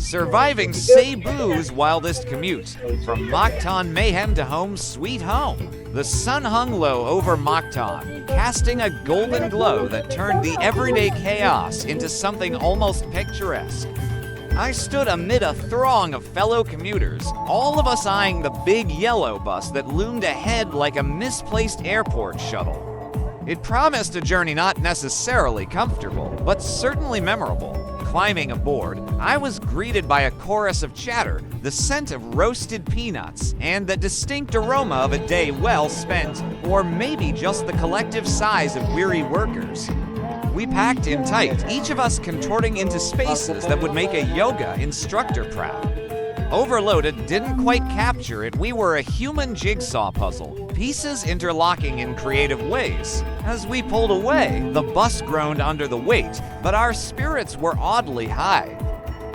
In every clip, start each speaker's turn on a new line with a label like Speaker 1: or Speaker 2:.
Speaker 1: Surviving Cebu's wildest commute, from Mactan Mayhem to home sweet home. The sun hung low over Mactan, casting a golden glow that turned the everyday chaos into something almost picturesque. I stood amid a throng of fellow commuters, all of us eyeing the big yellow bus that loomed ahead like a misplaced airport shuttle. It promised a journey not necessarily comfortable, but certainly memorable. Climbing aboard, I was greeted by a chorus of chatter, the scent of roasted peanuts, and the distinct aroma of a day well spent, or maybe just the collective sighs of weary workers. We packed in tight, each of us contorting into spaces that would make a yoga instructor proud. Overloaded didn't quite capture it. We were a human jigsaw puzzle, pieces interlocking in creative ways. As we pulled away, the bus groaned under the weight, but our spirits were oddly high.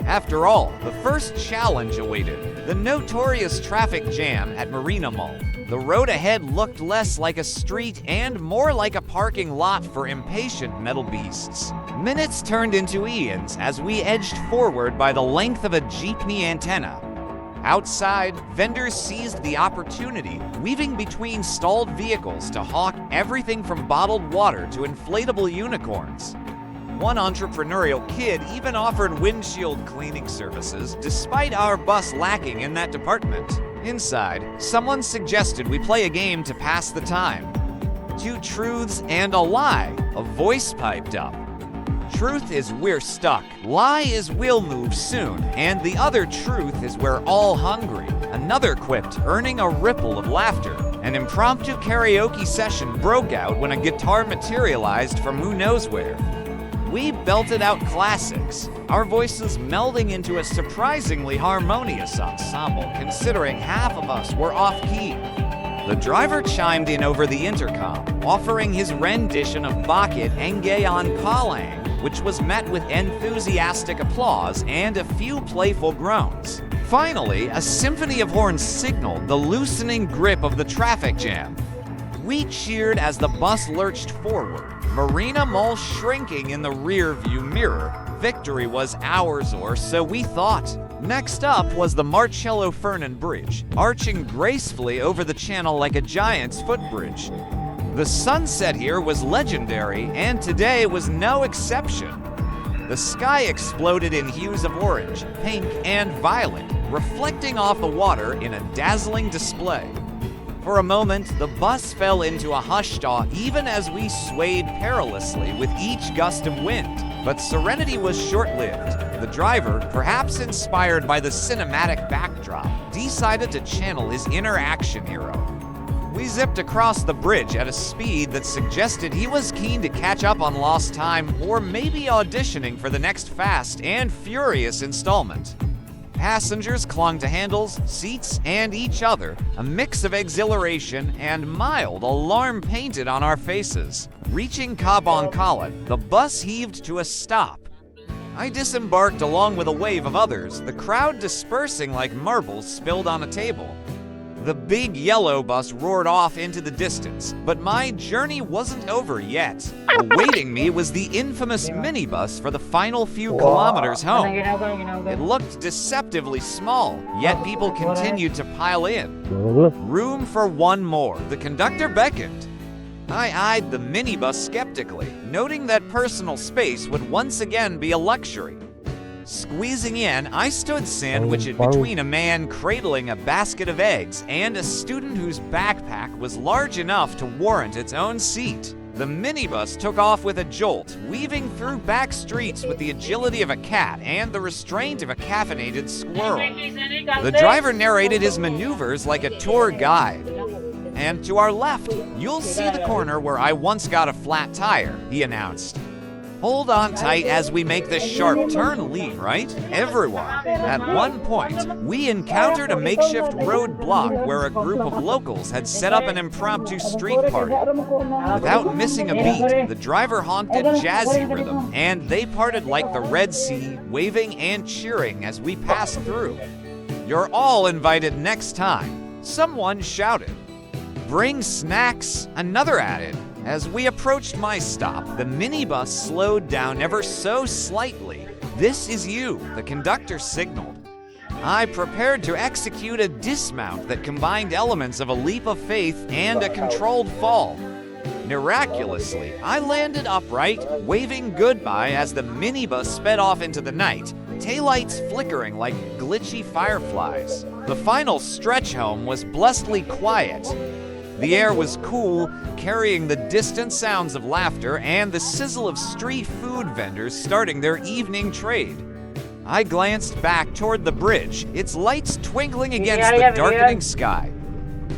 Speaker 1: After all, the first challenge awaited, the notorious traffic jam at Marina Mall. The road ahead looked less like a street and more like a parking lot for impatient metal beasts. Minutes turned into eons as we edged forward by the length of a jeepney antenna. Outside, vendors seized the opportunity, weaving between stalled vehicles to hawk everything from bottled water to inflatable unicorns. One entrepreneurial kid even offered windshield cleaning services, despite our bus lacking in that department. Inside, someone suggested we play a game to pass the time. 2 truths and a lie, a voice piped up. Truth is we're stuck, lie is we'll move soon, and the other truth is we're all hungry. Another quipped, earning a ripple of laughter. An impromptu karaoke session broke out when a guitar materialized from who knows where. We belted out classics, our voices melding into a surprisingly harmonious ensemble considering half of us were off-key. The driver chimed in over the intercom, offering his rendition of Bakit Ngayon Kalang, which was met with enthusiastic applause and a few playful groans. Finally, a symphony of horns signaled the loosening grip of the traffic jam. We cheered as the bus lurched forward, Marina Mall shrinking in the rear-view mirror. Victory was ours, or so we thought. Next up was the Marcello Fernan Bridge, arching gracefully over the channel like a giant's footbridge. The sunset here was legendary, and today was no exception. The sky exploded in hues of orange, pink, and violet, reflecting off the water in a dazzling display. For a moment, the bus fell into a hushed awe even as we swayed perilously with each gust of wind. But serenity was short-lived. The driver, perhaps inspired by the cinematic backdrop, decided to channel his inner action hero. We zipped across the bridge at a speed that suggested he was keen to catch up on lost time or maybe auditioning for the next Fast and Furious installment. Passengers clung to handles, seats, and each other, a mix of exhilaration and mild alarm painted on our faces. Reaching Kabankalan, the bus heaved to a stop. I disembarked along with a wave of others, the crowd dispersing like marbles spilled on a table. The big yellow bus roared off into the distance, but my journey wasn't over yet. Awaiting me was the infamous minibus for the final few kilometers home. It looked deceptively small, yet people continued to pile in. Room for one more, the conductor beckoned. I eyed the minibus skeptically, noting that personal space would once again be a luxury. Squeezing in, I stood sandwiched between a man cradling a basket of eggs and a student whose backpack was large enough to warrant its own seat. The minibus took off with a jolt, weaving through back streets with the agility of a cat and the restraint of a caffeinated squirrel. The driver narrated his maneuvers like a tour guide. And to our left, you'll see the corner where I once got a flat tire, he announced. Hold on tight as we make this sharp turn lean, right? Everyone. At one point, we encountered a makeshift roadblock where a group of locals had set up an impromptu street party. Without missing a beat, the driver honked a jazzy rhythm, and they parted like the Red Sea, waving and cheering as we passed through. You're all invited next time, someone shouted. Bring snacks, another added. As we approached my stop, the minibus slowed down ever so slightly, "This is you," the conductor signaled. I prepared to execute a dismount that combined elements of a leap of faith and a controlled fall. Miraculously, I landed upright, waving goodbye as the minibus sped off into the night, taillights flickering like glitchy fireflies. The final stretch home was blessedly quiet. The air was cool, carrying the distant sounds of laughter and the sizzle of street food vendors starting their evening trade. I glanced back toward the bridge, its lights twinkling against the darkening sky.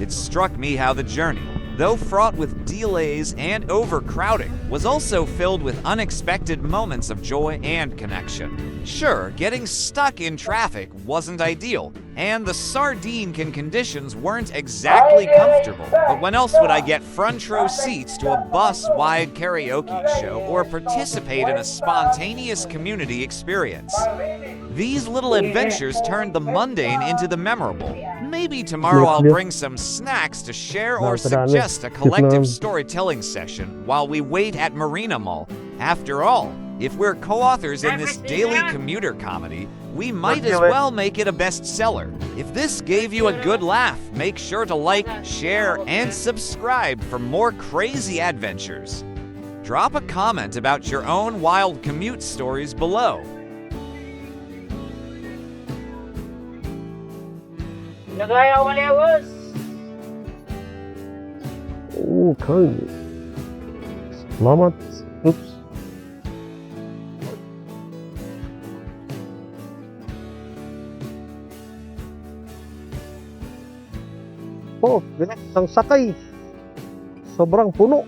Speaker 1: It struck me how the journey, though fraught with delays and overcrowding, was also filled with unexpected moments of joy and connection. Sure, getting stuck in traffic wasn't ideal, and the sardine-can conditions weren't exactly comfortable, but when else would I get front row seats to a bus-wide karaoke show or participate in a spontaneous community experience? These little adventures turned the mundane into the memorable. Maybe tomorrow I'll bring some snacks to share or suggest a collective storytelling session while we wait at Marina Mall. After all, if we're co-authors in this daily commuter comedy, we might as well make it a bestseller. If this gave you a good laugh, make sure to like, share, and subscribe for more crazy adventures. Drop a comment about your own wild commute stories below.
Speaker 2: Okay. Salamat. Oops. Oh, bilis ang sakay. Sobrang puno.